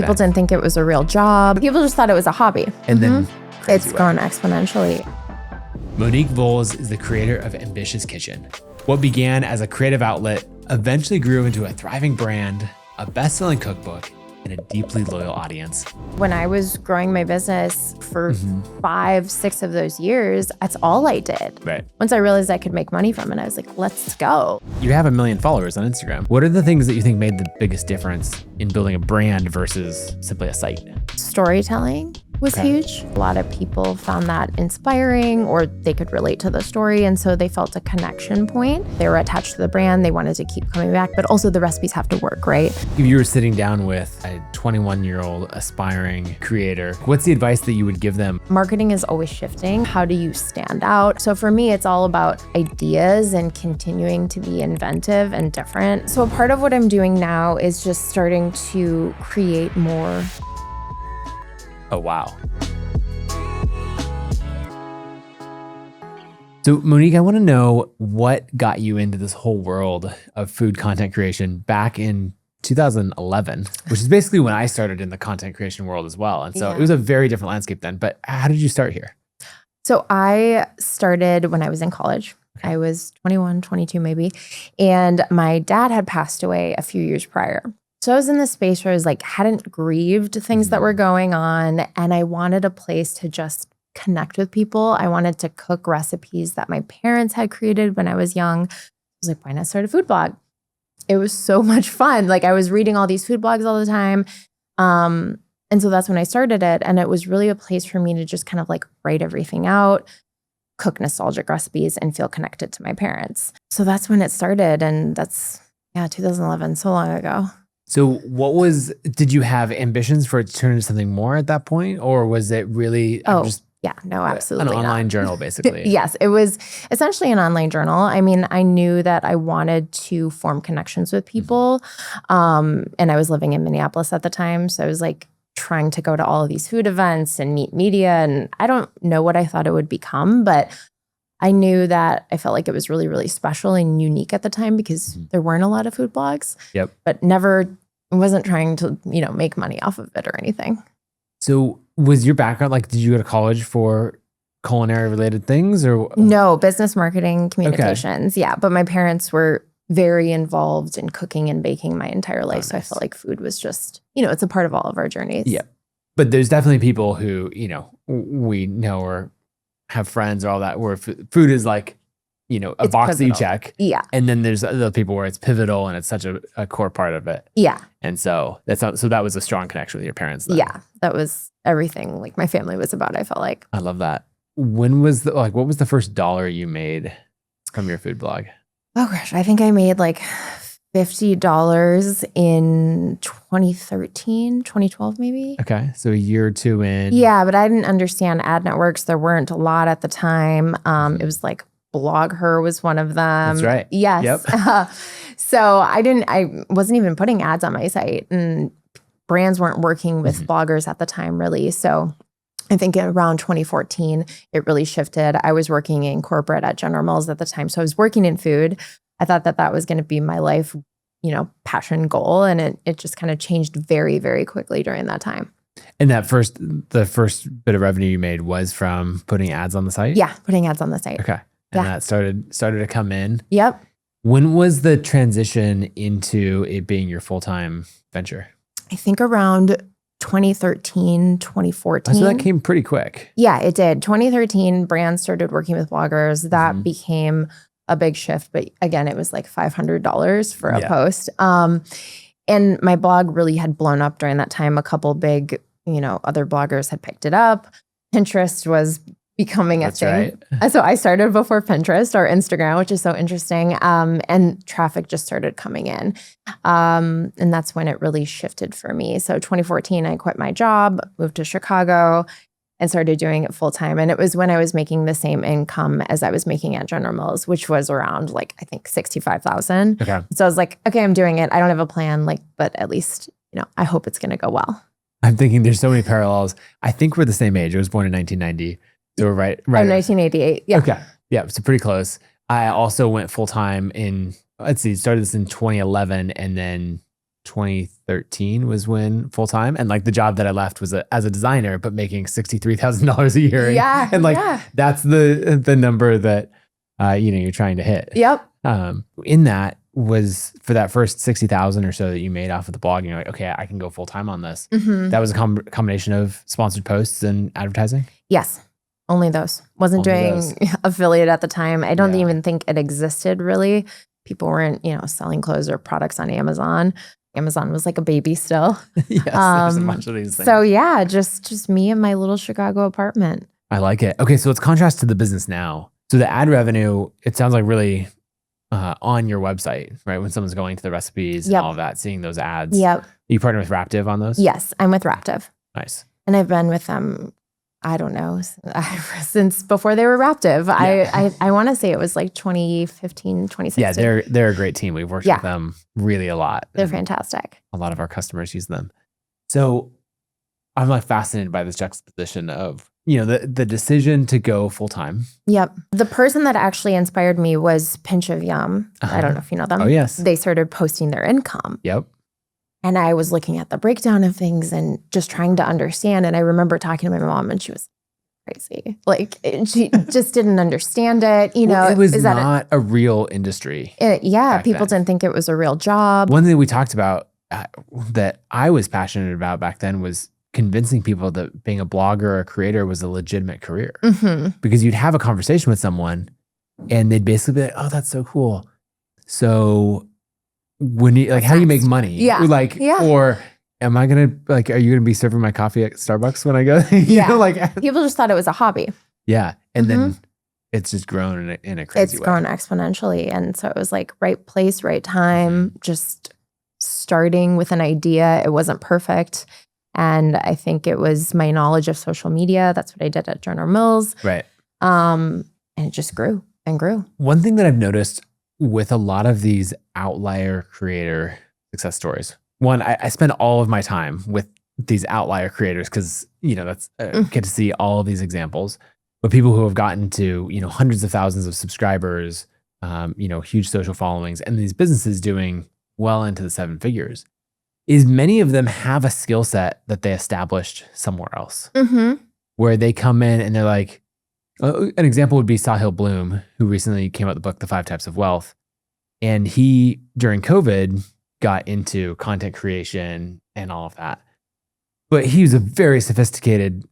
People didn't think it was a real job. People just thought it was a hobby. And then it's gone exponentially. Monique Volz is the creator of Ambitious Kitchen. What began as a creative outlet eventually grew into a thriving brand, a best-selling cookbook, and a deeply loyal audience. When I was growing my business for 5, 6 of those years, that's all I did. Right. Once I realized I could make money from it, I was like, let's go. You have 1 million followers on Instagram. What are the things that you think made the biggest difference in building a brand versus simply a site? Storytelling was huge. A lot of people found that inspiring, or they could relate to the story. And so they felt a connection point. They were attached to the brand. They wanted to keep coming back, but also the recipes have to work, right? If you were sitting down with a 21-year-old aspiring creator, what's the advice that you would give them? Marketing is always shifting. How do you stand out? So for me, it's all about ideas and continuing to be inventive and different. So a part of what I'm doing now is just starting to create more. Oh, wow. So Monique, I want to know what got you into this whole world of food content creation back in 2011, which is basically when I started in the content creation world as well. And so it was a very different landscape then, but how did you start here? So I started when I was in college. I was 21, 22 maybe. And my dad had passed away a few years prior. So I was in this space where I was like, hadn't grieved things that were going on. And I wanted a place to just connect with people. I wanted to cook recipes that my parents had created when I was young. I was like, why not start a food blog? It was so much fun. Like I was reading all these food blogs all the time. And so that's when I started it. And it was really a place for me to just kind of like write everything out, cook nostalgic recipes, and feel connected to my parents. So that's when it started. And that's, 2011, so long ago. So did you have ambitions for it to turn into something more at that point? Or was it really absolutely an online journal basically? Yes, it was essentially an online journal. I mean, I knew that I wanted to form connections with people. And I was living in Minneapolis at the time. So I was like trying to go to all of these food events and meet media. And I don't know what I thought it would become, but I knew that I felt like it was really, really special and unique at the time because there weren't a lot of food blogs. Yep. But wasn't trying to, make money off of it or anything. So was your background, like, did you go to college for culinary related things or? No, business marketing, communications. Okay. Yeah. But my parents were very involved in cooking and baking my entire life. So I felt like food was just, it's a part of all of our journeys. Yeah. But there's definitely people who, we know or have friends or all that where food is like, a it's box pivotal. that you check. Yeah. And then there's other people where it's pivotal and it's such a core part of it. Yeah. And so that was a strong connection with your parents then. Yeah. That was everything like my family was about, I felt like. I love that. When was what was the first dollar you made from your food blog? Oh gosh, I think I made like $50 in 2013, 2012 maybe. Okay. So a year or two in. Yeah, but I didn't understand ad networks. There weren't a lot at the time. It was like BlogHer was one of them. That's right. Yes. Yep. So I wasn't even putting ads on my site, and brands weren't working with bloggers at the time really. So I think around 2014, it really shifted. I was working in corporate at General Mills at the time. So I was working in food. I thought that was going to be my life, passion goal. And it just kind of changed very, very quickly during that time. And the first bit of revenue you made was from putting ads on the site? Yeah, putting ads on the site. Okay. And that started to come in. Yep. When was the transition into it being your full-time venture? I think around 2013, 2014. So that came pretty quick. Yeah, it did. 2013, brands started working with bloggers. That became a big shift. But again, it was like $500 for a post. And my blog really had blown up during that time. A couple big, other bloggers had picked it up. Pinterest was becoming a thing. Right. So I started before Pinterest or Instagram, which is so interesting. And traffic just started coming in. And that's when it really shifted for me. So 2014, I quit my job, moved to Chicago, and started doing it full time. And it was when I was making the same income as I was making at General Mills, which was around I think $65,000. Okay. So I was like, okay, I'm doing it. I don't have a plan, but at least, I hope it's going to go well. I'm thinking there's so many parallels. I think we're the same age. I was born in 1990. So we're right. I'm 1988. Yeah. Okay. Yeah. So pretty close. I also went full time started this in 2011 and then 2013 was when full time, and like the job that I left was as a designer, but making $63,000 a year. Yeah, and like that's the number that you're trying to hit. Yep. In that was for that first 60,000 or so that you made off of the blog, and you're like, okay, I can go full time on this. That was a combination of sponsored posts and advertising. Yes. Only those. Wasn't doing affiliate at the time. I don't even think it existed really. People weren't, selling clothes or products on Amazon. Amazon was like a baby still. Yes, there's a bunch of these things. So yeah, just me and my little Chicago apartment. I like it. Okay, so let's contrast to the business now. So the ad revenue, it sounds like really on your website, right? When someone's going to the recipes and all of that, seeing those ads. Yep. You partner with Raptive on those? Yes, I'm with Raptive. Nice. And I've been with them, I don't know, since before they were Raptive. Yeah. I want to say it was like 2015, 2016. Yeah, they're a great team. We've worked with them really a lot. They're fantastic. A lot of our customers use them. So I'm like fascinated by this juxtaposition of, the decision to go full time. Yep. The person that actually inspired me was Pinch of Yum. I don't know if you know them. Oh, yes. They started posting their income. Yep. And I was looking at the breakdown of things and just trying to understand. And I remember talking to my mom, and she was crazy. Like, she just didn't understand it. Well, it was not a real industry. People didn't think it was a real job. One thing we talked about that I was passionate about back then was convincing people that being a blogger or a creator was a legitimate career. Because you'd have a conversation with someone and they'd basically be like, oh, that's so cool. So when you how do you make money? Yeah. Or am I going to are you going to be serving my coffee at Starbucks when I go? People just thought it was a hobby. Yeah. And then it's just grown in a crazy way. It's grown exponentially. And so it was like right place, right time, just starting with an idea. It wasn't perfect. And I think it was my knowledge of social media. That's what I did at General Mills. Right. And it just grew and grew. One thing that I've noticed with a lot of these outlier creator success stories, one, I spend all of my time with these outlier creators because, that's get to see all of these examples. But people who have gotten to, hundreds of thousands of subscribers, huge social followings, and these businesses doing well into the 7 figures, is many of them have a skill set that they established somewhere else, where they come in and they're like, an example would be Sahil Bloom, who recently came out with the book, The 5 Types of Wealth. And he, during COVID, got into content creation and all of that. But he was a very sophisticated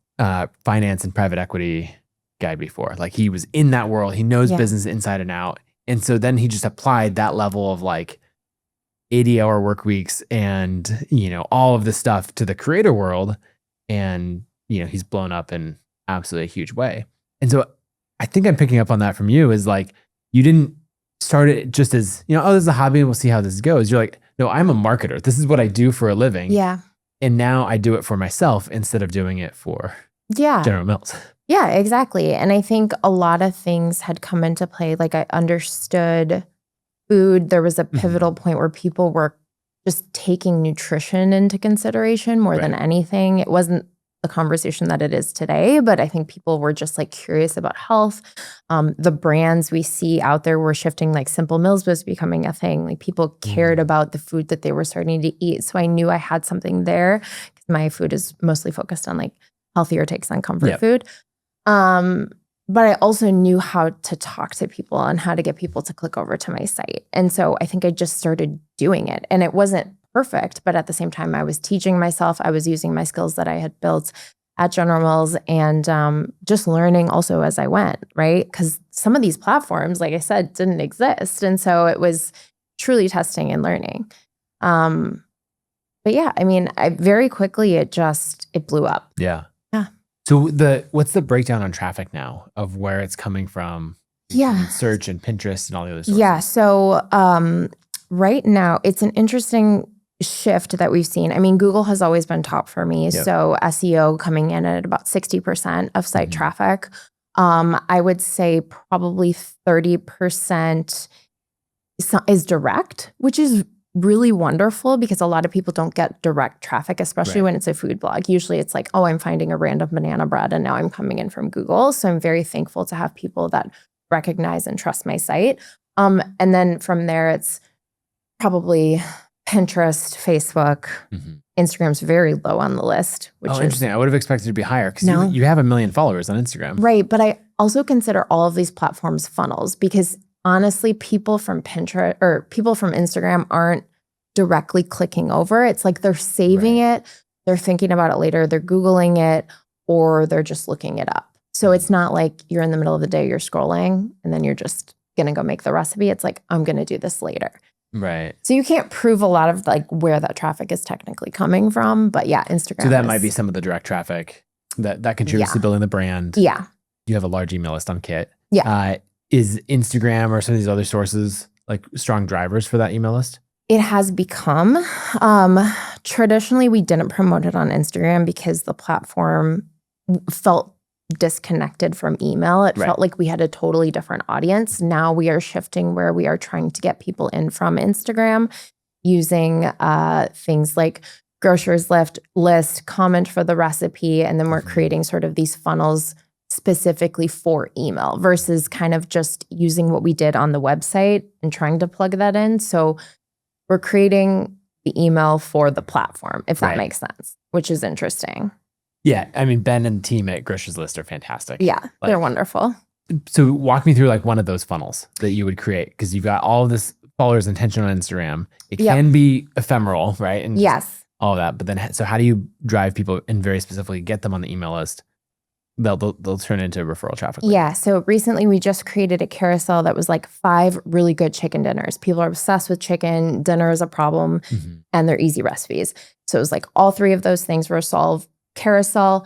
finance and private equity guy before. Like, he was in that world. He knows business inside and out. And so then he just applied that level of 80-hour work weeks and, all of this stuff to the creator world. And, he's blown up in absolutely a huge way. And so I think I'm picking up on that from you is you didn't start it just as, oh, this is a hobby and we'll see how this goes. You're like, no, I'm a marketer. This is what I do for a living. Yeah. And now I do it for myself instead of doing it for General Mills. Yeah, exactly. And I think a lot of things had come into play. I understood food. There was a pivotal point where people were just taking nutrition into consideration more than anything. It wasn't the conversation that it is today, but I think people were just curious about health. The brands we see out there were shifting, Simple Mills was becoming a thing. People cared about the food that they were starting to eat. So I knew I had something there because my food is mostly focused on healthier takes on comfort food. But I also knew how to talk to people and how to get people to click over to my site. And so I think I just started doing it. And it wasn't perfect, but at the same time, I was teaching myself. I was using my skills that I had built at General Mills and just learning also as I went, right? Because some of these platforms, like I said, didn't exist. And so it was truly testing and learning. But yeah, I very quickly, it blew up. Yeah. Yeah. So what's the breakdown on traffic now of where it's coming from? Yeah. Search and Pinterest and all the other sources. Yeah. So right now, it's an interesting shift that we've seen. Google has always been top for me. Yep. So SEO coming in at about 60% of site traffic. I would say probably 30% is direct, which is really wonderful because a lot of people don't get direct traffic, especially when it's a food blog. Usually it's oh, I'm finding a random banana bread and now I'm coming in from Google. So I'm very thankful to have people that recognize and trust my site. And then from there, it's probably Pinterest, Facebook, Instagram's very low on the list. Which is interesting. I would have expected it to be higher because No. you have 1 million followers on Instagram. Right. But I also consider all of these platforms funnels because honestly, people from Pinterest or people from Instagram aren't directly clicking over. It's like they're saving it, they're thinking about it later, they're Googling it, or they're just looking it up. So it's not like you're in the middle of the day, you're scrolling, and then you're just going to go make the recipe. It's like, I'm going to do this later. Right. So you can't prove a lot of like where that traffic is technically coming from. But yeah, Instagram. So that might be some of the direct traffic that contributes to building the brand. Yeah. You have a large email list on Kit. Yeah. Is Instagram or some of these other sources like strong drivers for that email list? It has become. Traditionally, we didn't promote it on Instagram because the platform felt disconnected from email. It felt like we had a totally different audience. Now we are shifting where we are trying to get people in from Instagram using things like Grocer's list, comment for the recipe, and then we're creating sort of these funnels specifically for email versus kind of just using what we did on the website and trying to plug that in. So we're creating the email for the platform, if that makes sense, which is interesting. Yeah. I mean, Ben and the team at Grocer's List are fantastic. Yeah, they're wonderful. So walk me through like one of those funnels that you would create because you've got all of this followers intention on Instagram. It can be ephemeral, right? And all of that. But then, so how do you drive people and very specifically get them on the email list? They'll turn into referral traffic. Yeah. So recently we just created a carousel that was like 5 really good chicken dinners. People are obsessed with chicken. Dinner is a problem and they're easy recipes. So it was like all 3 of those things were solved. Carousel,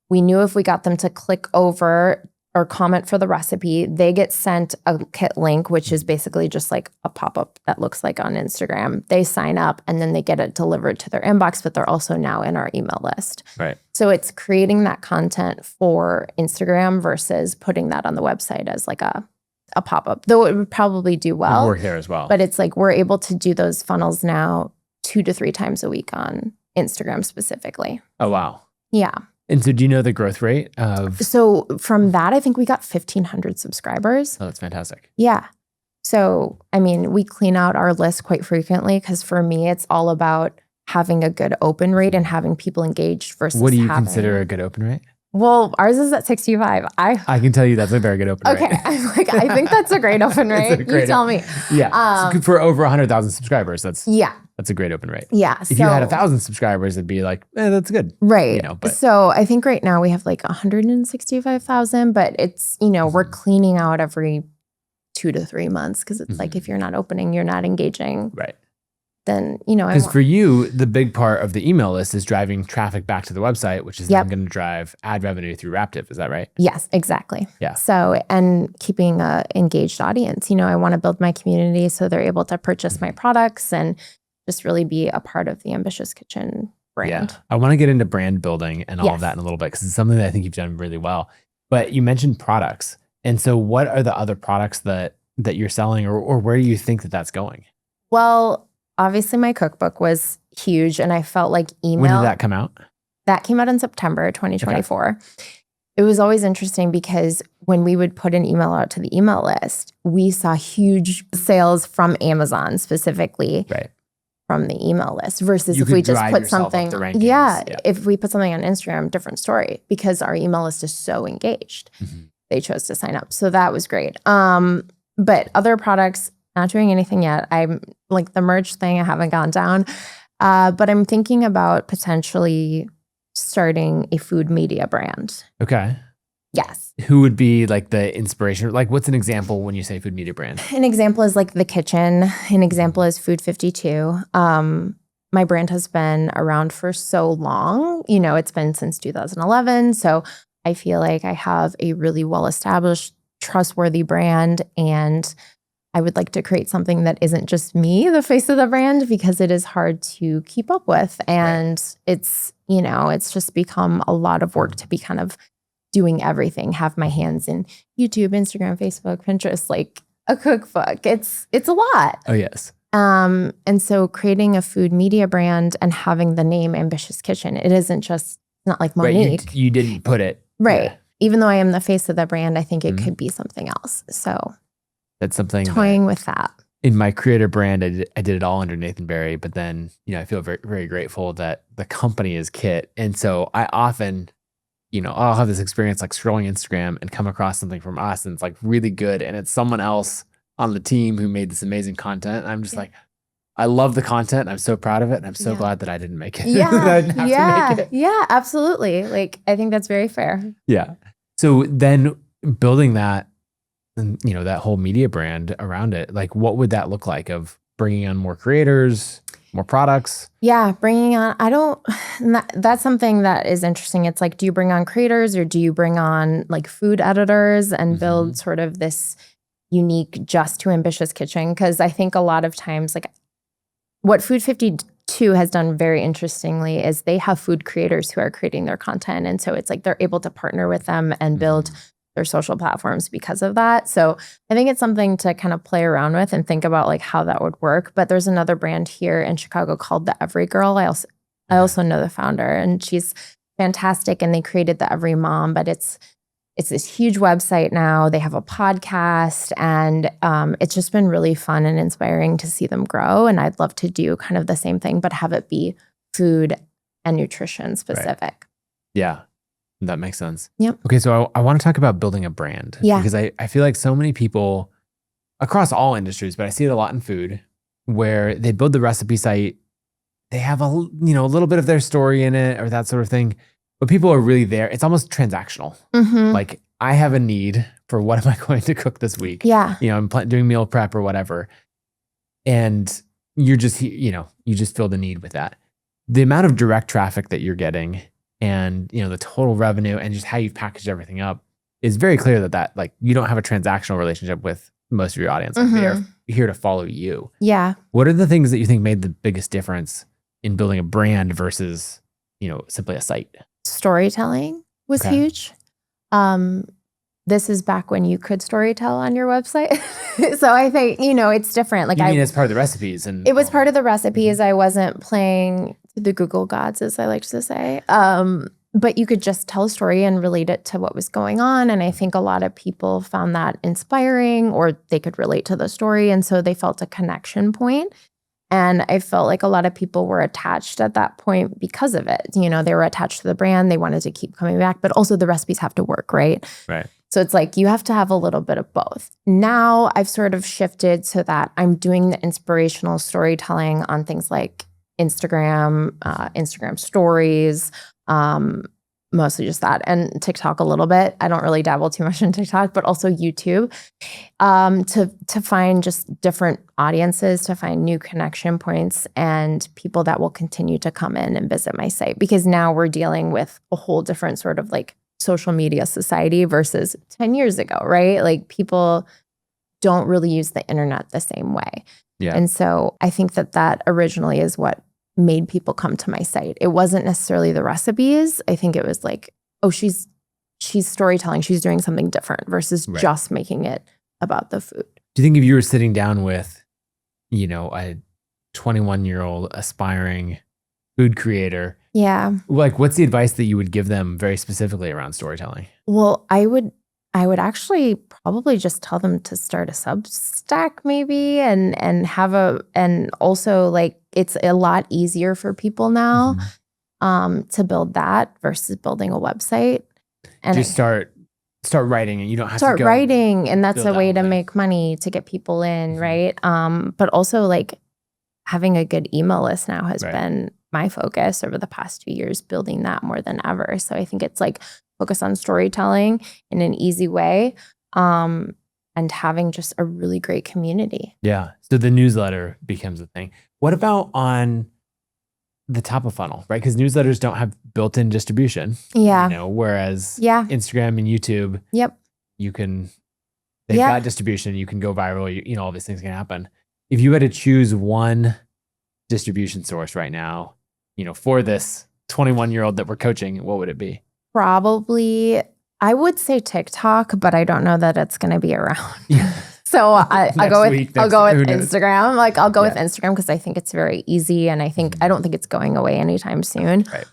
we knew if we got them to click over or comment for the recipe, they get sent a Kit link, which is basically just like a pop-up that looks like on Instagram. They sign up and then they get it delivered to their inbox, but they're also now in our email list. Right. So it's creating that content for Instagram versus putting that on the website as like a pop-up, though it would probably do well. It'll work there as well. But it's like we're able to do those funnels now 2 to 3 times a week on Instagram specifically. Oh, wow. Yeah. And so do you know the growth rate of? So from that, I think we got 1,500 subscribers. Oh, that's fantastic. Yeah. So, I mean, we clean out our list quite frequently because for me, it's all about having a good open rate and having people engaged versus what do you consider a good open rate? Well, ours is at 65. I can tell you that's a very good open rate. Okay. I'm like, I think that's a great open rate. You tell me. Yeah. So for over 100,000 subscribers, that's a great open rate. Yeah. If you had 1,000 subscribers, it'd be like, that's good. Right. You know, but so I think right now we have like 165,000, but it's, we're cleaning out every 2 to 3 months because it's like if you're not opening, you're not engaging. Right. Then, because for you, the big part of the email list is driving traffic back to the website, which is then going to drive ad revenue through Raptive. Is that right? Yes, exactly. Yeah. So, and keeping a engaged audience, I want to build my community so they're able to purchase my products and just really be a part of the Ambitious Kitchen brand. Yeah. I want to get into brand building and all of that in a little bit because it's something that I think you've done really well. But you mentioned products. And so what are the other products that you're selling or where do you think that that's going? Well, obviously, my cookbook was huge, and I felt like email. When did that come out? That came out in September 2024. Okay. It was always interesting because when we would put an email out to the email list, we saw huge sales from Amazon specifically from the email list versus if we just put something. If we put something on Instagram, different story because our email list is so engaged. They chose to sign up. So that was great. But other products, not doing anything yet. I'm like the merch thing, I haven't gone down. But I'm thinking about potentially starting a food media brand. Okay. Yes. Who would be like the inspiration? Like what's an example when you say food media brand? An example is like The Kitchen. An example is Food 52. My brand has been around for so long. It's been since 2011. So I feel like I have a really well-established, trustworthy brand and I would like to create something that isn't just me, the face of the brand, because it is hard to keep up with. And it's, it's just become a lot of work to be kind of doing everything, have my hands in YouTube, Instagram, Facebook, Pinterest, like a cookbook. It's a lot. Oh, yes. And so creating a food media brand and having the name Ambitious Kitchen, it isn't just, not like Monique. Right, you didn't put it. Right. Yeah. Even though I am the face of the brand, I think it could be something else. So that's something toying with that. in my creator brand, I did it all under Nathan Barry, but then, I feel very, very grateful that the company is Kit. And so I often, I'll have this experience like scrolling Instagram and come across something from us and it's like really good. And it's someone else on the team who made this amazing content. And I'm just like, I love the content. I'm so proud of it. And I'm so glad that I didn't make it. Yeah. I didn't have to make it. Yeah, absolutely. Like, I think that's very fair. Yeah. So then building that, and that whole media brand around it, like what would that look like of bringing on more creators, more products? Yeah, bringing on, that's something that is interesting. It's like, do you bring on creators or do you bring on like food editors and build sort of this unique Just Too Ambitious kitchen? Because I think a lot of times, like what Food 52 has done very interestingly is they have food creators who are creating their content. And so it's like they're able to partner with them and build their social platforms because of that. So I think it's something to kind of play around with and think about like how that would work. But there's another brand here in Chicago called The Every Girl. I also know the founder and she's fantastic and they created The Every Mom, but it's this huge website now. They have a podcast and it's just been really fun and inspiring to see them grow. And I'd love to do kind of the same thing, but have it be food and nutrition specific. Right. Yeah. That makes sense. Yep. Okay, so I want to talk about building a brand. Yeah. Because I feel like so many people across all industries, but I see it a lot in food, where they build the recipe site, they have a little bit of their story in it or that sort of thing, but people are really there. It's almost transactional. Like I have a need for what am I going to cook this week? Yeah. I'm doing meal prep or whatever. And you're just, you just fill the need with that. The amount of direct traffic that you're getting and the total revenue and just how you've packaged everything up is very clear that like you don't have a transactional relationship with most of your audience. Like they are here to follow you. Yeah. What are the things that you think made the biggest difference in building a brand versus, simply a site? Storytelling was huge. This is back when you could storytell on your website. So I think, it's different. Like it's part of the recipes and it was part of the recipes. I wasn't playing the Google gods, as I like to say. But you could just tell a story and relate it to what was going on. And I think a lot of people found that inspiring or they could relate to the story. And so they felt a connection point. And I felt like a lot of people were attached at that point because of it. They were attached to the brand. They wanted to keep coming back, but also the recipes have to work, right? Right. So it's like you have to have a little bit of both. Now I've sort of shifted so that I'm doing the inspirational storytelling on things like Instagram, Instagram stories, mostly just that, and TikTok a little bit. I don't really dabble too much in TikTok, but also YouTube, to find just different audiences, to find new connection points and people that will continue to come in and visit my site. Because now we're dealing with a whole different sort of like social media society versus 10 years ago, right? Like people don't really use the internet the same way. Yeah. And so I think that originally is what made people come to my site. It wasn't necessarily the recipes. I think it was like, oh, she's storytelling. She's doing something different versus just making it about the food. Do you think if you were sitting down with, a 21-year-old aspiring food creator, like what's the advice that you would give them very specifically around storytelling? Well, I would actually probably just tell them to start a Substack maybe and also like it's a lot easier for people now to build that versus building a website. And just start writing and you don't have to start writing and that's a way to make money to get people in, right? But also like having a good email list now has been my focus over the past 2 years, building that more than ever. So I think it's like focus on storytelling in an easy way, and having just a really great community. Yeah. So the newsletter becomes a thing. What about on the top of funnel, right? Because newsletters don't have built-in distribution. Yeah. Whereas Instagram and YouTube, they've got distribution. You can go viral. All these things can happen. If you had to choose one distribution source right now, for this 21-year-old that we're coaching, what would it be? Probably, I would say TikTok, but I don't know that it's going to be around. So I'll go with Instagram. Like I'll go with Instagram because I think it's very easy, and I don't think it's going away anytime soon. Right.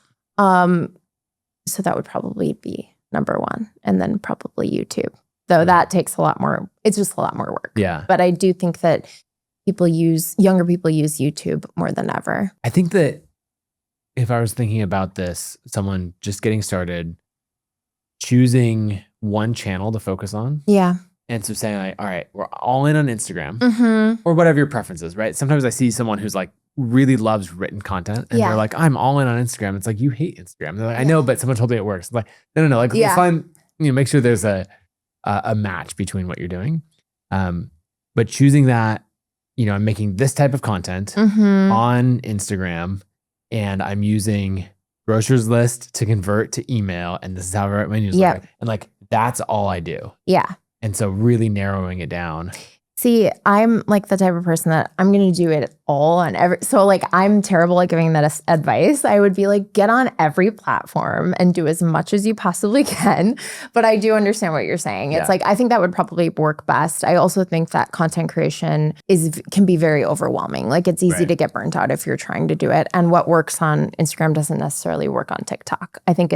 So that would probably be number one, and then probably YouTube. Though that takes a lot more. It's just a lot more work. Yeah. But I do think that younger people use YouTube more than ever. I think that if I was thinking about this, someone just getting started, choosing one channel to focus on. Yeah. And so saying like, all right, we're all in on Instagram or whatever your preference is, right? Sometimes I see someone who's like really loves written content and they're like, I'm all in on Instagram. It's like, you hate Instagram. They're like, I know, but someone told me it works. It's like, no. Like, we'll find, make sure there's a match between what you're doing. But choosing that, I'm making this type of content on Instagram and I'm using Grocer's list to convert to email. And this is how I write my newsletter. And like, that's all I do. Yeah. And so really narrowing it down. See, I'm like the type of person that I'm going to do it all on every. So like, I'm terrible at giving that advice. I would be like, get on every platform and do as much as you possibly can. But I do understand what you're saying. It's like, I think that would probably work best. I also think that content creation can be very overwhelming. Like it's easy to get burnt out if you're trying to do it. And what works on Instagram doesn't necessarily work on TikTok. I think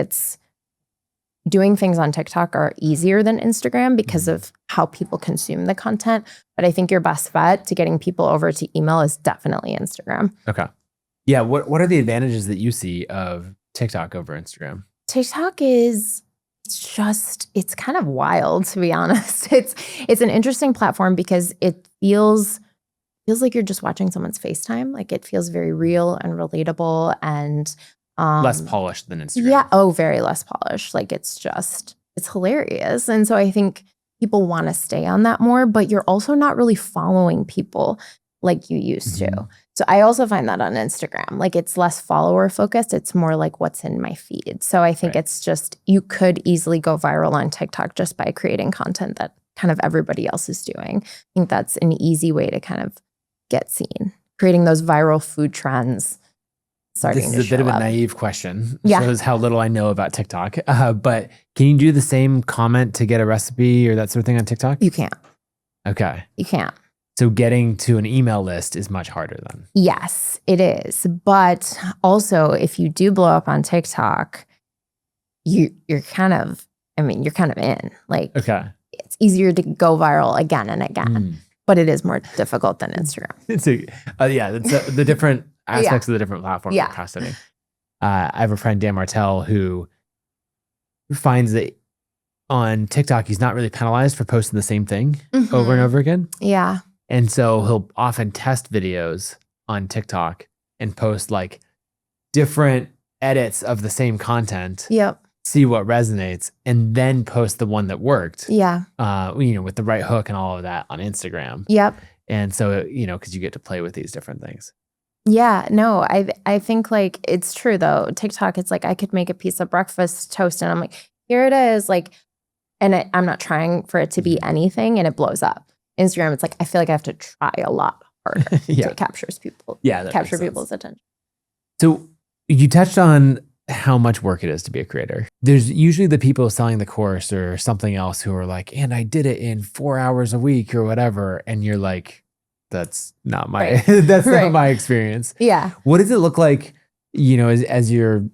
doing things on TikTok are easier than Instagram because of how people consume the content. But I think your best bet to getting people over to email is definitely Instagram. Okay. Yeah. What are the advantages that you see of TikTok over Instagram? TikTok it's kind of wild, to be honest. It's an interesting platform because it feels like you're just watching someone's FaceTime. Like it feels very real and relatable and less polished than Instagram. Yeah. Oh, very less polished. Like it's hilarious. And so I think people want to stay on that more, but you're also not really following people like you used to. So I also find that on Instagram, like it's less follower focused. It's more like what's in my feed. So I think it's just, you could easily go viral on TikTok just by creating content that kind of everybody else is doing. I think that's an easy way to kind of get seen. Creating those viral food trends. This is a bit of a naive question. Shows how little I know about TikTok. But can you do the same comment to get a recipe or that sort of thing on TikTok? You can't. Okay. You can't. So getting to an email list is much harder then. Yes, it is. But also, if you do blow up on TikTok, you're kind of in. Like, it's easier to go viral again and again. But it is more difficult than Instagram. It's the different aspects of the different platforms are fascinating. I have a friend, Dan Martell, who finds that on TikTok, he's not really penalized for posting the same thing over and over again. Yeah. And so he'll often test videos on TikTok and post like different edits of the same content. Yep. See what resonates, and then post the one that worked. Yeah. With the right hook and all of that on Instagram. Yep. And so, because you get to play with these different things. Yeah, no, I think like it's true though. TikTok, it's like I could make a piece of breakfast toast and I'm like, here it is. Like, and I'm not trying for it to be anything and it blows up. Instagram, it's like, I feel like I have to try a lot harder to capture people's attention. So you touched on how much work it is to be a creator. There's usually the people selling the course or something else who are like, and I did it in 4 hours a week or whatever. And you're like, that's not my, not my experience. Yeah. What does it look like, as you're,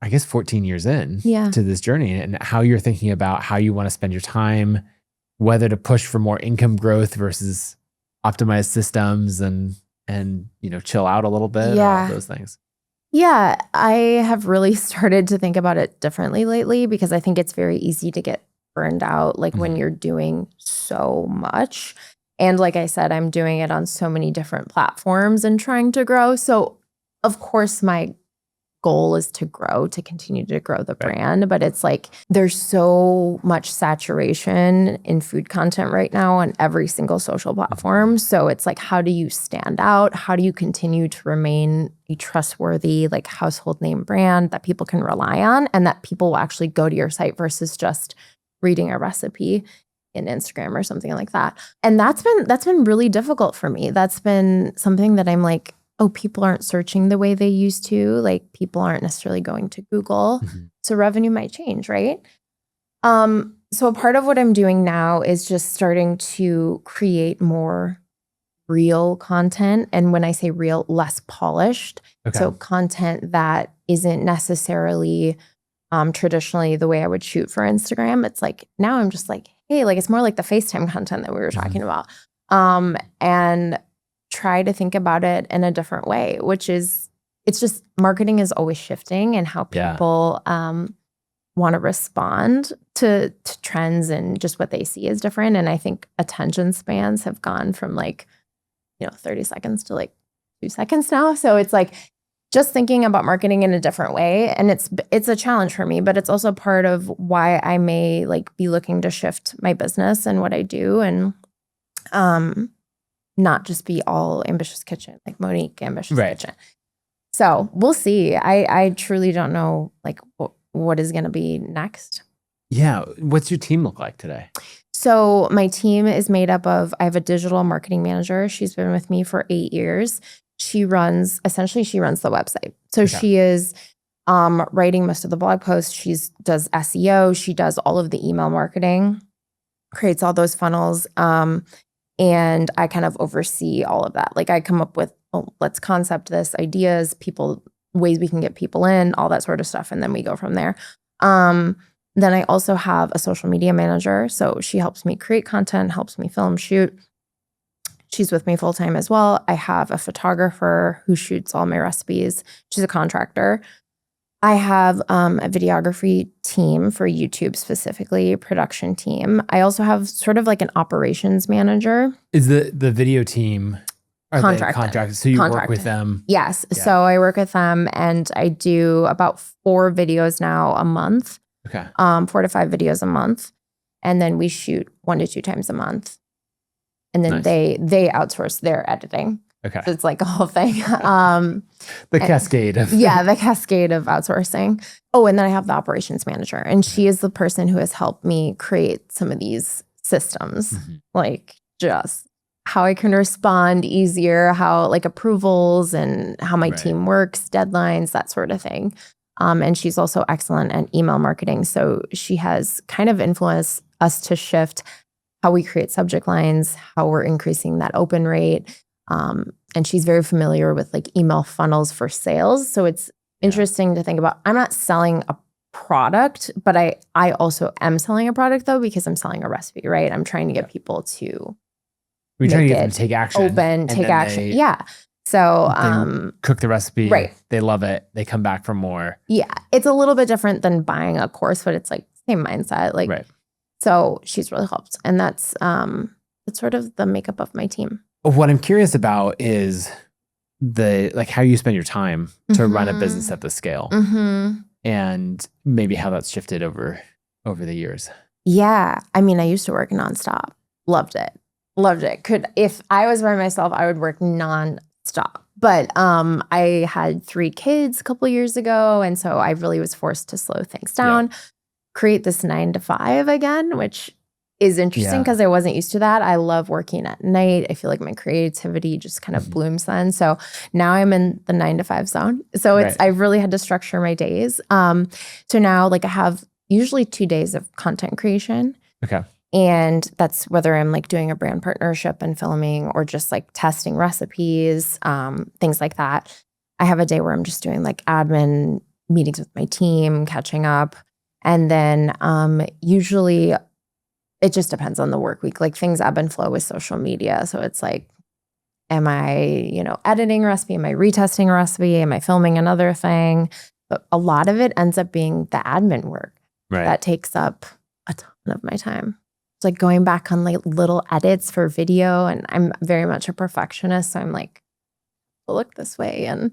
I guess, 14 years in to this journey and how you're thinking about how you want to spend your time, whether to push for more income growth versus optimize systems and chill out a little bit, all those things. Yeah, I have really started to think about it differently lately because I think it's very easy to get burned out like when you're doing so much. And like I said, I'm doing it on so many different platforms and trying to grow. So of course my goal is to continue to grow the brand, but it's like there's so much saturation in food content right now on every single social platform. So it's like, how do you stand out? How do you continue to remain a trustworthy, like household name brand that people can rely on and that people will actually go to your site versus just reading a recipe in Instagram or something like that. And that's been really difficult for me. That's been something that I'm like, oh, people aren't searching the way they used to. Like people aren't necessarily going to Google. So revenue might change, right? So a part of what I'm doing now is just starting to create more real content. And when I say real, less polished. So content that isn't necessarily traditionally the way I would shoot for Instagram. It's like, now I'm just like, hey, like it's more like the FaceTime content that we were talking about. And try to think about it in a different way, which is, it's just marketing is always shifting and how people want to respond to trends and just what they see is different. And I think attention spans have gone from like, 30 seconds to like 2 seconds now. So it's like just thinking about marketing in a different way. And it's a challenge for me, but it's also part of why I may like be looking to shift my business and what I do, and not just be all Ambitious Kitchen, like Monique Ambitious Kitchen. So we'll see. I truly don't know like what is going to be next. Yeah. What's your team look like today? So my team is made up of, I have a digital marketing manager. She's been with me for 8 years. She runs the website. So she is writing most of the blog posts. She does SEO. She does all of the email marketing, creates all those funnels. And I kind of oversee all of that. Like I come up with, let's concept this, ideas, ways we can get people in, all that sort of stuff. And then we go from there. Then I also have a social media manager. So she helps me create content, helps me film, shoot. She's with me full time as well. I have a photographer who shoots all my recipes. She's a contractor. I have a videography team for YouTube specifically, a production team. I also have sort of like an operations manager. Is the video team contractors? So you work with them? Yes. Yeah. So I work with them and I do about 4 videos now a month. Okay. 4 to 5 videos a month. And then we shoot 1 to 2 times a month. And then they outsource their editing. Okay. So it's like a whole thing. The cascade of the cascade of outsourcing. Oh, and then I have the operations manager. And she is the person who has helped me create some of these systems. Like just how I can respond easier, how like approvals and how my team works, deadlines, that sort of thing. And she's also excellent at email marketing. So she has kind of influenced us to shift how we create subject lines, how we're increasing that open rate. And she's very familiar with like email funnels for sales. So it's interesting to think about. I'm not selling a product, but I also am selling a product though, because I'm selling a recipe, right? I'm trying to get people to We're trying to get them to take action. Take action. So cook the recipe. Right. They love it. They come back for more. Yeah. It's a little bit different than buying a course, but it's like same mindset. Like so she's really helped. And that's sort of the makeup of my team. What I'm curious about is how you spend your time to run a business at this scale, and maybe how that's shifted over the years. Yeah. I mean, I used to work nonstop. Loved it. If I was by myself, I would work nonstop. But I had 3 kids a couple years ago. And so I really was forced to slow things down, create this 9 to 5 again, which is interesting because I wasn't used to that. I love working at night. I feel like my creativity just kind of blooms then. So now I'm in the 9 to 5 zone. So I really had to structure my days. So now like I have usually 2 days of content creation. Okay. And that's whether I'm like doing a brand partnership and filming or just like testing recipes, things like that. I have a day where I'm just doing like admin meetings with my team, catching up. And then usually it just depends on the work week. Like things ebb and flow with social media. So it's like, am I, editing a recipe? Am I retesting a recipe? Am I filming another thing? But a lot of it ends up being the admin work. That takes up a ton of my time. It's like going back on like little edits for video. And I'm very much a perfectionist. So I'm like, look this way. And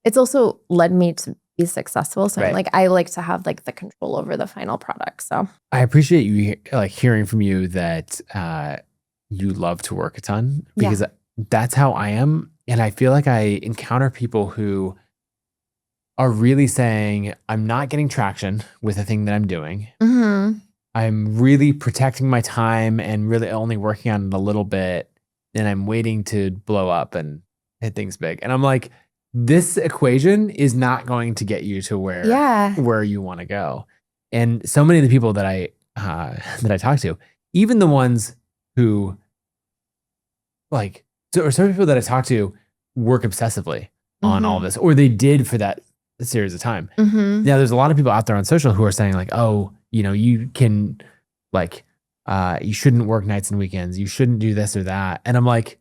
it's also led me to be successful. So I'm like, I like to have like the control over the final product. So I appreciate you like hearing from you that you love to work a ton, because that's how I am. And I feel like I encounter people who are really saying, I'm not getting traction with the thing that I'm doing. I'm really protecting my time and really only working on it a little bit. And I'm waiting to blow up and hit things big. And I'm like, this equation is not going to get you to where you want to go. And so many of the people that I talk to, even the ones who or some people that I talk to work obsessively on all this, or they did for that series of time. Now, there's a lot of people out there on social who are saying like, oh, you can you shouldn't work nights and weekends. You shouldn't do this or that. And I'm like,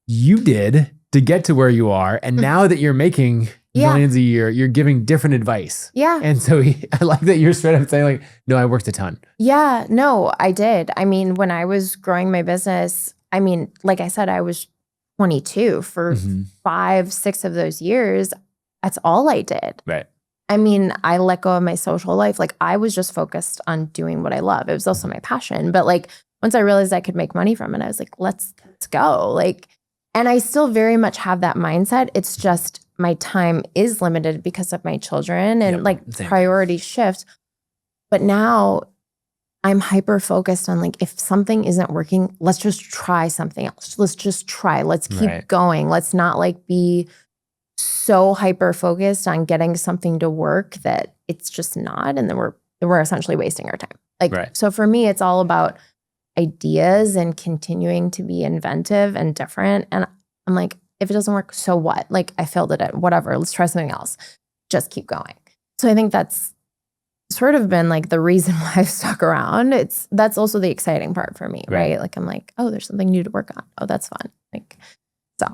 you did to get to where you are. And now that you're making millions a year, you're giving different advice. Yeah. And so I like that you're straight up saying like, no, I worked a ton. Yeah, no, I did. I mean, when I was growing my business, I mean, like I said, I was 22 for 5-6 of those years. That's all I did. Right. I mean, I let go of my social life. Like I was just focused on doing what I love. It was also my passion. But like once I realized I could make money from it, I was like, let's go. Like, and I still very much have that mindset. It's just my time is limited because of my children and priorities shift. But now I'm hyper focused on like, if something isn't working, let's just try something else. Let's just try. Let's keep going. Let's not like be so hyper focused on getting something to work that it's just not. And then we're essentially wasting our time. Like, so for me, it's all about ideas and continuing to be inventive and different. And I'm like, if it doesn't work, so what? Like I failed at it, whatever, let's try something else. Just keep going. So I think that's sort of been like the reason why I've stuck around. That's also the exciting part for me, right? Like I'm like, oh, there's something new to work on. Oh, that's fun. Like, so.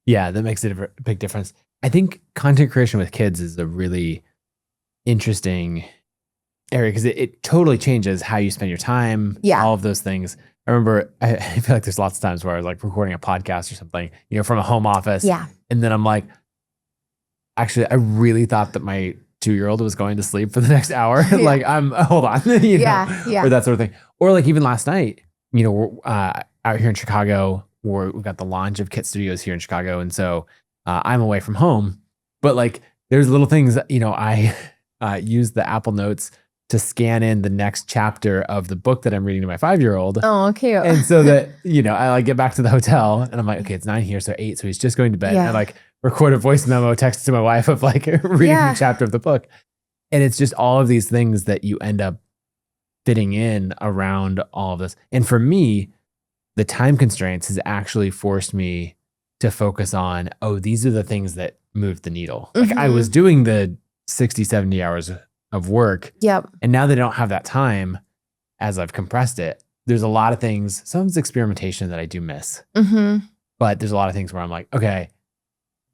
Yeah, that makes a big difference. I think content creation with kids is a really interesting area because it totally changes how you spend your time, all of those things. I remember, I feel like there's lots of times where I was like recording a podcast or something, from a home office. Yeah. And then I'm like, actually, I really thought that my 2-year-old was going to sleep for the next hour. Like hold on, or that sort of thing. Or like even last night, we're out here in Chicago, where we've got the launch of Kit Studios here in Chicago. And so I'm away from home, but like there's little things that, I use the Apple Notes to scan in the next chapter of the book that I'm reading to my 5-year-old. Oh, cute. And so that, I like get back to the hotel and I'm like, okay, it's 9 here. So 8. So he's just going to bed. And I like record a voice memo, text to my wife of like reading the chapter of the book. And it's just all of these things that you end up fitting in around all of this. And for me, the time constraints has actually forced me to focus on, these are the things that move the needle. Like I was doing the 60, 70 hours of work. Yep. And now that I don't have that time, as I've compressed it, there's a lot of things, some of it's experimentation that I do miss. But there's a lot of things where I'm like, okay,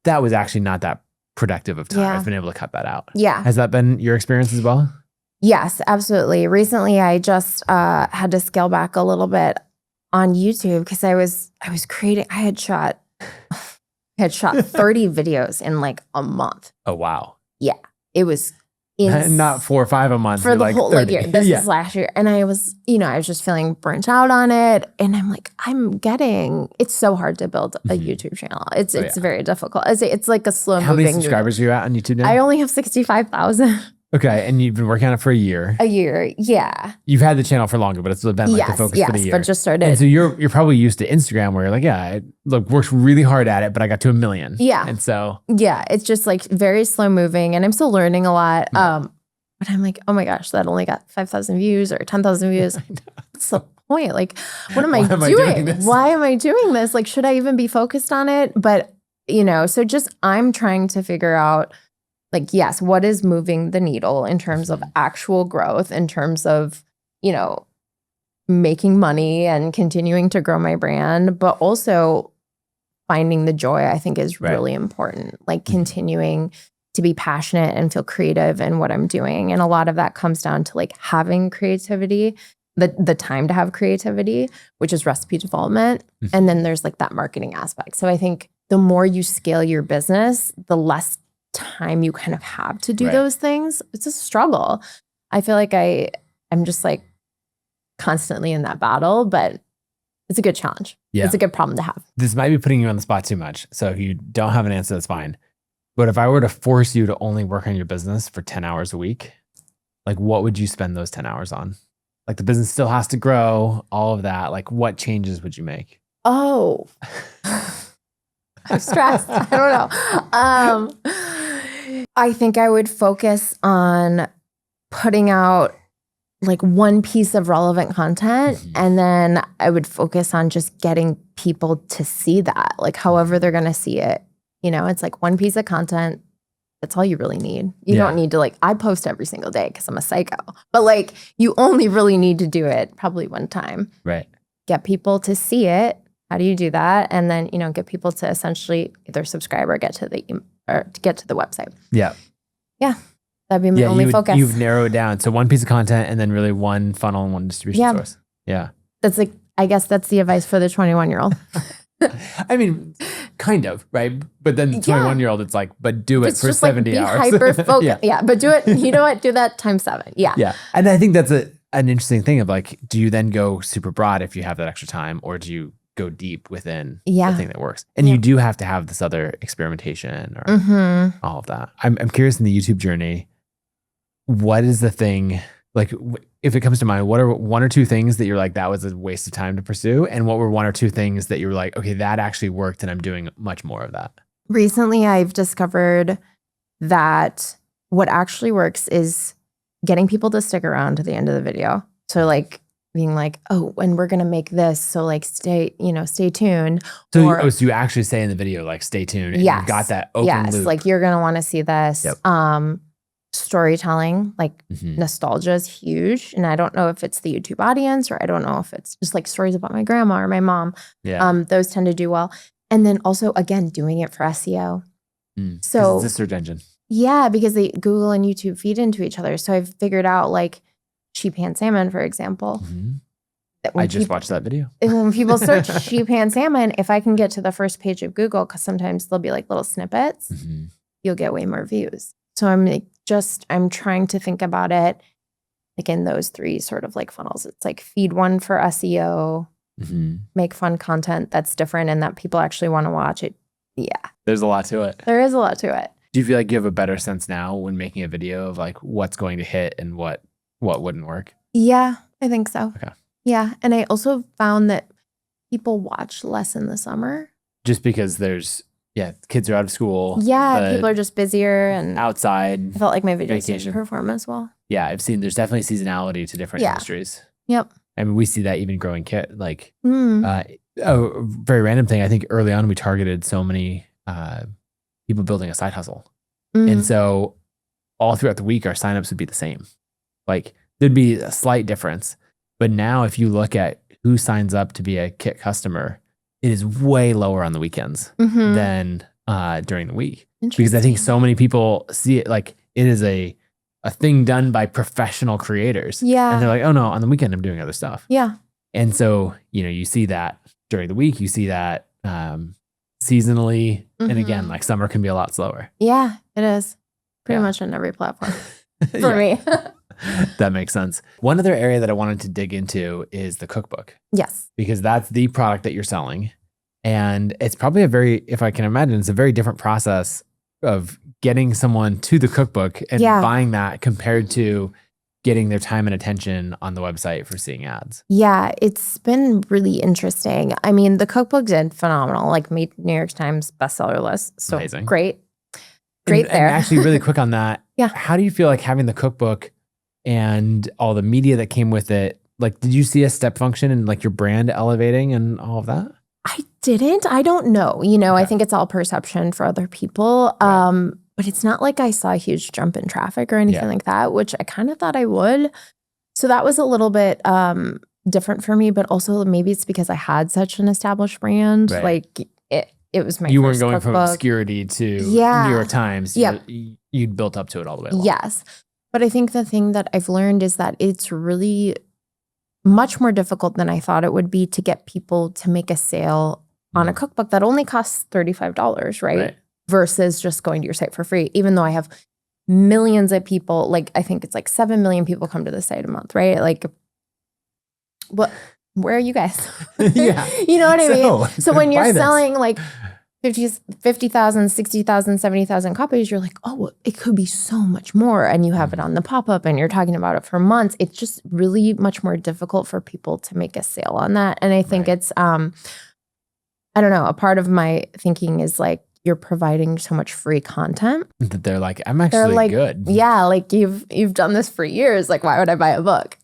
that was actually not that productive of time. I've been able to cut that out. Yeah. Has that been your experience as well? Yes, absolutely. Recently, I just had to scale back a little bit on YouTube because I was creating, I had shot 30 videos in like a month. Oh, wow. Yeah. It was not 4 or 5 a month. For the whole year. This is last year. And I was, I was just feeling burnt out on it. And I'm like, it's so hard to build a YouTube channel. It's very difficult. It's like a slow moving. How many subscribers are you at on YouTube now? I only have 65,000. Okay. And you've been working on it for a year. A year. Yeah. You've had the channel for longer, but it's been like the focus for the year. But just started. And so you're probably used to Instagram where you're like, I worked really hard at it, but I got to 1 million. Yeah. And so. Yeah. It's just like very slow moving and I'm still learning a lot. But I'm like, oh my gosh, that only got 5,000 views or 10,000 views. What's the point? Like, what am I doing? Why am I doing this? Like, should I even be focused on it? But, so just I'm trying to figure out like, yes, what is moving the needle in terms of actual growth, in terms of, making money and continuing to grow my brand, but also finding the joy, I think is really important. Like continuing to be passionate and feel creative in what I'm doing. And a lot of that comes down to like having creativity, the time to have creativity, which is recipe development. And then there's like that marketing aspect. So I think the more you scale your business, the less time you kind of have to do those things. It's a struggle. I feel like I'm just like constantly in that battle, but it's a good challenge. Yeah. It's a good problem to have. This might be putting you on the spot too much. So if you don't have an answer, that's fine. But if I were to force you to only work on your business for 10 hours a week, like what would you spend those 10 hours on? Like the business still has to grow, all of that. Like what changes would you make? Oh, I'm stressed. I don't know. I think I would focus on putting out like one piece of relevant content. And then I would focus on just getting people to see that, like however they're going to see it. It's like one piece of content. That's all you really need. You don't need to like, I post every single day because I'm a psycho, but like you only really need to do it probably one time. Right. Get people to see it How do you do that? And then, get people to essentially either subscribe or get to the website. Yeah. Yeah. That'd be my only focus. You've narrowed it down. So one piece of content and then really one funnel and one distribution source. Yeah. That's I guess that's the advice for the 21-year-old. I mean, kind of, right? But then the 21-year-old, it's like, but do it for 70 hours. Hyper-focused. Yeah. But do it, you know what? Do that times 7. Yeah. Yeah. And I think that's an interesting thing of like, do you then go super broad if you have that extra time, or do you go deep within the thing that works? And you do have to have this other experimentation or all of that. I'm curious in the YouTube journey, what is the thing, like if it comes to mind, what are one or two things that you're like, that was a waste of time to pursue? And what were one or two things that you were like, okay, that actually worked and I'm doing much more of that? Recently, I've discovered that what actually works is getting people to stick around to the end of the video. So like being like, oh, and we're going to make this. So like stay tuned. So, so you actually say in the video, like, stay tuned. And you've got that open loop. Like you're going to want to see this. Yep. Storytelling, like nostalgia is huge. And I don't know if it's the YouTube audience, or I don't know if it's just like stories about my grandma or my mom. Yeah. Those tend to do well. And then also, again, doing it for SEO. So it's a search engine. Yeah, because Google and YouTube feed into each other. So I've figured out like sheep hand salmon, for example. I just watched that video. When people search sheep hand salmon, if I can get to the first page of Google, because sometimes there'll be like little snippets, you'll get way more views. So I'm trying to think about it like in those 3 sort of like funnels. It's like feed one for SEO, make fun content that's different and that people actually want to watch it. Yeah. There's a lot to it. There is a lot to it. Do you feel like you have a better sense now when making a video of like what's going to hit and what wouldn't work? Yeah, I think so. Okay. Yeah. And I also found that people watch less in the summer. Just because kids are out of school. Yeah, people are just busier and outside. I felt like my videos didn't perform as well. Yeah, I've seen there's definitely seasonality to different industries. Yep. I mean, we see that even growing like a very random thing. I think early on we targeted so many people building a side hustle. And so all throughout the week, our signups would be the same. Like there'd be a slight difference. But now if you look at who signs up to be a Kit customer, it is way lower on the weekends than during the week. Because I think so many people see it like it is a thing done by professional creators. Yeah. And they're like, oh no, on the weekend I'm doing other stuff. Yeah. And so, you see that during the week, you see that seasonally. And again, like summer can be a lot slower. Yeah, it is. Pretty much on every platform for me. That makes sense. One other area that I wanted to dig into is the cookbook. Yes. Because that's the product that you're selling. And it's probably if I can imagine, it's a very different process of getting someone to the cookbook and buying that compared to getting their time and attention on the website for seeing ads. Yeah, it's been really interesting. I mean, the cookbook did phenomenal, like made New York Times bestseller list. So amazing. Great there. And actually really quick on that. How do you feel like having the cookbook and all the media that came with it, like, did you see a step function in like your brand elevating and all of that? I didn't. I don't know. I think it's all perception for other people. Right. But it's not like I saw a huge jump in traffic or anything like that, which I kind of thought I would. So that was a little bit different for me, but also maybe it's because I had such an established brand. Right. Like it was my You first weren't going cookbook. from obscurity to New York Times. Yep. You'd built up to it all the way along. Yes. But I think the thing that I've learned is that it's really much more difficult than I thought it would be to get people to make a sale on a cookbook that only costs $35, right? Versus just going to your site for free, even though I have millions of people, like I think it's like 7 million people come to the site a month, right? Like, where are you guys? Yeah. You know what I mean? So when you're this. selling like 50,000, 60,000, 70,000 copies, you're like, oh, it could be so much more. And you have it on the pop-up and you're talking about it for months. It's just really much more difficult for people to make a sale on that. And I think it's, I don't know, a part of my thinking is like, you're providing so much free content that they're like, I'm actually good. Yeah, like you've done this for years. Like, why would I buy a book?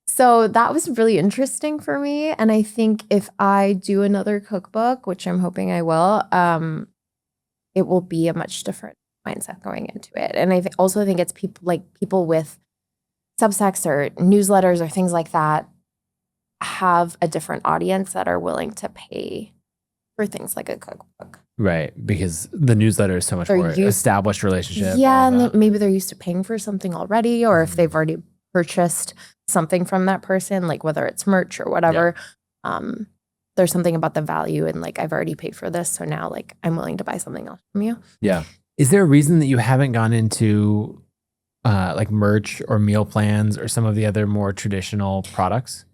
So that was really interesting for me. And I think if I do another cookbook, which I'm hoping I will, it will be a much different mindset going into it. And I also think it's people with Substacks or newsletters or things like that. have a different audience that are willing to pay for things like a cookbook. Right. Because the newsletter is so much more established relationship. Yeah. And maybe they're used to paying for something already, or if they've already purchased something from that person, like whether it's merch or whatever, there's something about the value and like, I've already paid for this. So now like I'm willing to buy something else from you. Yeah. Is there a reason that you haven't gone into like merch or meal plans or some of the other more traditional products?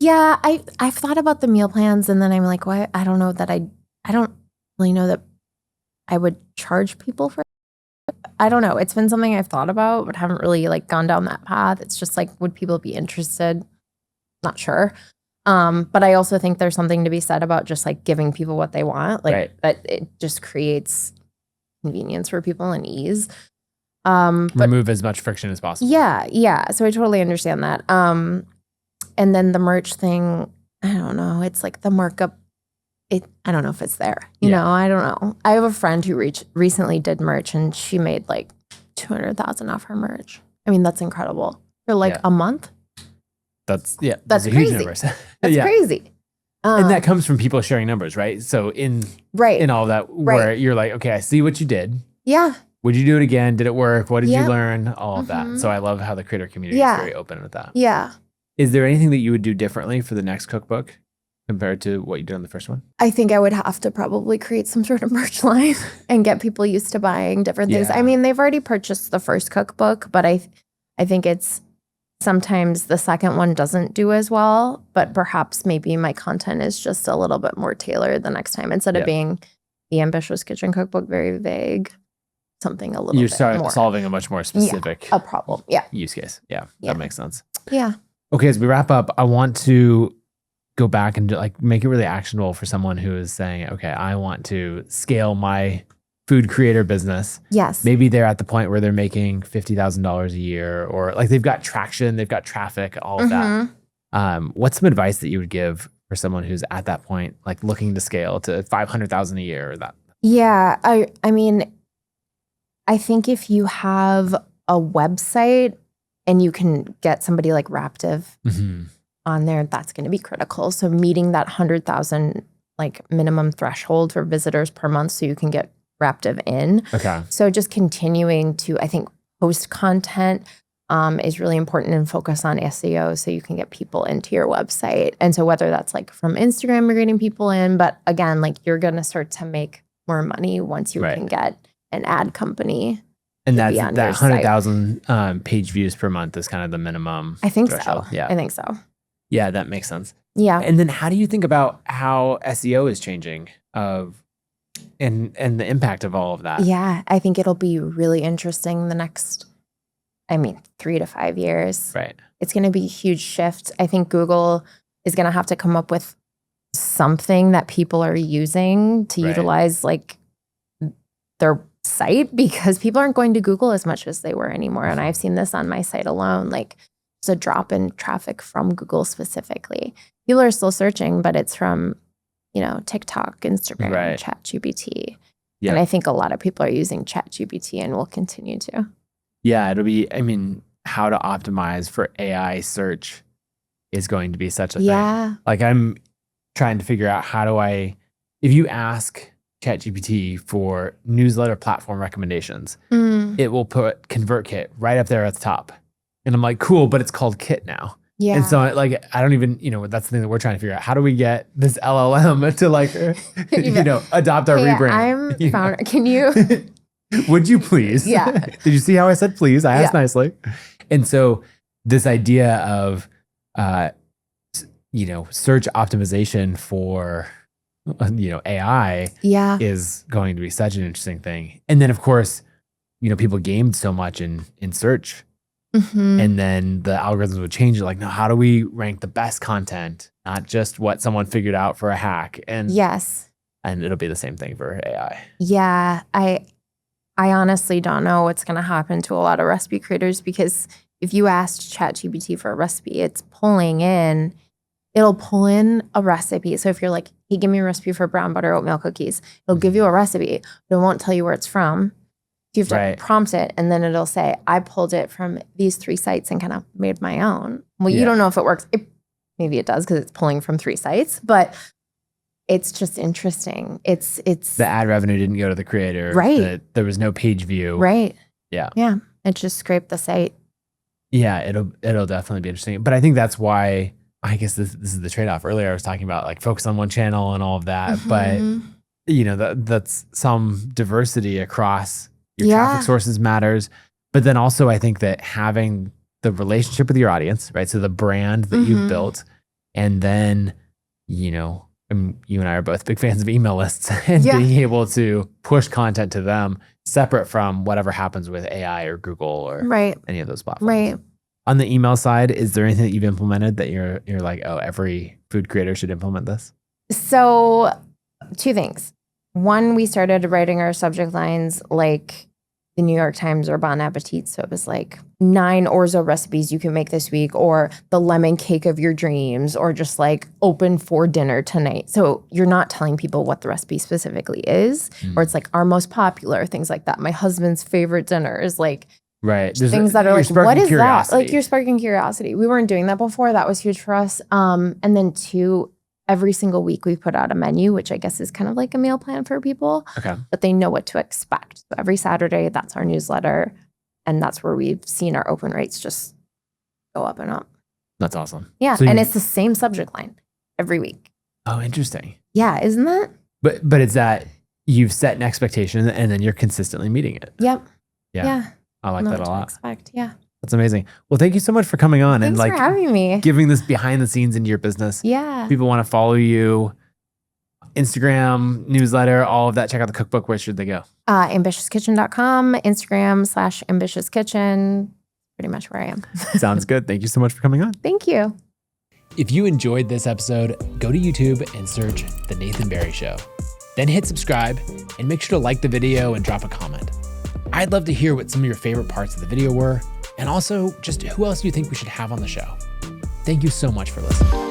Yeah, I've thought about the meal plans, and then I'm like, why? I don't know that I don't really know that I would charge people for it. I don't know. It's been something I've thought about, but haven't really like gone down that path. It's just like, would people be interested? Not sure. But I also think there's something to be said about just like giving people what they want. Like that it just creates convenience for people and ease. Remove as much friction as possible. Yeah. So I totally understand that. And then the merch thing, I don't know. It's like the markup. I don't know if it's there. You know, I don't know. I have a friend who recently did merch, and she made like $200,000 off her merch. I mean, that's incredible for like a month. That's that's a crazy. Huge number. That's crazy. And that comes from people sharing numbers, right? So in all that, where you're like, okay, I see what you did. Yeah. Would you do it again? Did it work? What did you learn? All of that. So I love how the creator community is very open with that. Yeah. Is there anything that you would do differently for the next cookbook compared to what you did on the first one? I think I would have to probably create some sort of merch line and get people used to buying different things. I mean, they've already purchased the first cookbook, but I think it's sometimes the second one doesn't do as well, but perhaps maybe my content is just a little bit more tailored the next time. Instead of being the Ambitious Kitchen Cookbook, very vague, something a little bit more. You're solving a much more specific a problem. Use case. Yeah, that makes sense. Yeah. Okay, as we wrap up, I want to go back and like make it really actionable for someone who is saying, okay, I want to scale my food creator business. Yes. Maybe they're at the point where they're making $50,000 a year, or like they've got traction, they've got traffic, all of that. What's some advice that you would give for someone who's at that point, like looking to scale to 500,000 a year or that? Yeah. I mean, I think if you have a website and you can get somebody like Raptive on there, that's going to be critical. So meeting that 100,000 like minimum threshold for visitors per month so you can get Raptive in. Okay. So just continuing to, I think, post content is really important, and focus on SEO so you can get people into your website. And so whether that's like from Instagram, you're getting people in, but again, like you're going to start to make more money once you can get an ad company. And that's that 100,000 page views per month is kind of the minimum. I think threshold. so. Yeah, I think so. Yeah, that makes sense. Yeah. And then how do you think about how SEO is changing and the impact of all of that? Yeah, I think it'll be really interesting the next, 3 to 5 years. Right. It's going to be a huge shift. I think Google is going to have to come up with something that people are using to utilize like their site, because people aren't going to Google as much as they were anymore. And I've seen this on my site alone, like there's a drop in traffic from Google specifically. People are still searching, but it's from, TikTok, Instagram, ChatGPT. And I think a lot of people are using ChatGPT and will continue to. Yeah, it'll be, how to optimize for AI search is going to be such a thing. Like I'm trying to figure out if you ask ChatGPT for newsletter platform recommendations, it will put ConvertKit right up there at the top. And I'm like, cool, but it's called Kit now. Yeah. And so like, I don't even, that's the thing that we're trying to figure out. How do we get this LLM to like, adopt our rebrand? Can you? Would you please? Yeah. Did you see how I said please? I asked nicely. And so this idea of, search optimization for, AI is going to be such an interesting thing. And then of course, people gamed so much in search. And then the algorithms would change it. Like, no, how do we rank the best content, not just what someone figured out for a hack? And and it'll be the same thing for AI. Yeah, I honestly don't know what's going to happen to a lot of recipe creators, because if you asked ChatGPT for a recipe, it'll pull in a recipe. So if you're like, hey, give me a recipe for brown butter oatmeal cookies, it'll give you a recipe, but it won't tell you where it's from. You have to Right. prompt it, and then it'll say, I pulled it from these 3 sites and kind of made my own. Well, you Yeah. don't know if it works. Maybe it does because it's pulling from 3 sites, but it's just interesting. It's The ad revenue didn't go to the creator. Right. There was no page view. right. Yeah. Yeah. It just scraped the site. Yeah, it'll definitely be interesting. But I think that's why I guess this is the trade-off. Earlier I was talking about like focus on one channel and all of that. But Mhm. that's some diversity across your Yeah. traffic sources matters. But then also I think that having the relationship with your audience, right? So the brand that you've Mhm. built, and then, you and I are both big fans of email lists and Yeah. being able to push content to them separate from whatever happens with AI or Google or Right. any of those platforms. Right. On the email side, is there anything that you've implemented that you're like, oh, every food creator should implement this? So 2 things. One, we started writing our subject lines like the New York Times or Bon Appetit. So it was like 9 orzo recipes you can make this week, or the lemon cake of your dreams, or just like open for dinner tonight. So you're not telling people what the recipe specifically is, or it's like our most popular, things like that. My husband's favorite dinner is like Right. things that are you're like, sparking what is that? curiosity. Like you're sparking curiosity. We weren't doing that before. That was huge for us. And then 2, every single week we put out a menu, which I guess is kind of like a meal plan for people, Okay. but they know what to expect. So every Saturday, that's our newsletter. And that's where we've seen our open rates just go up and up. That's awesome. Yeah. So and you- it's the same subject line every week. Oh, interesting. Yeah. Isn't that? But it's that you've set an expectation and then you're consistently meeting it. Yep. Yeah. Yeah. I like Know that what a to lot. expect. Yeah. That's amazing. Well, thank you so much for coming on Thanks and like for having me. giving this behind the scenes into your business. Yeah. People want to follow you, Instagram, newsletter, all of that. Check out the cookbook. Where should they go? ambitiouskitchen.com, Instagram /ambitiouskitchen. Pretty much where I am. Sounds good. Thank you so much for coming on. Thank you. If you enjoyed this episode, go to YouTube and search The Nathan Barry Show. Then hit subscribe and make sure to like the video and drop a comment. I'd love to hear what some of your favorite parts of the video were, and also just who else you think we should have on the show. Thank you so much for listening.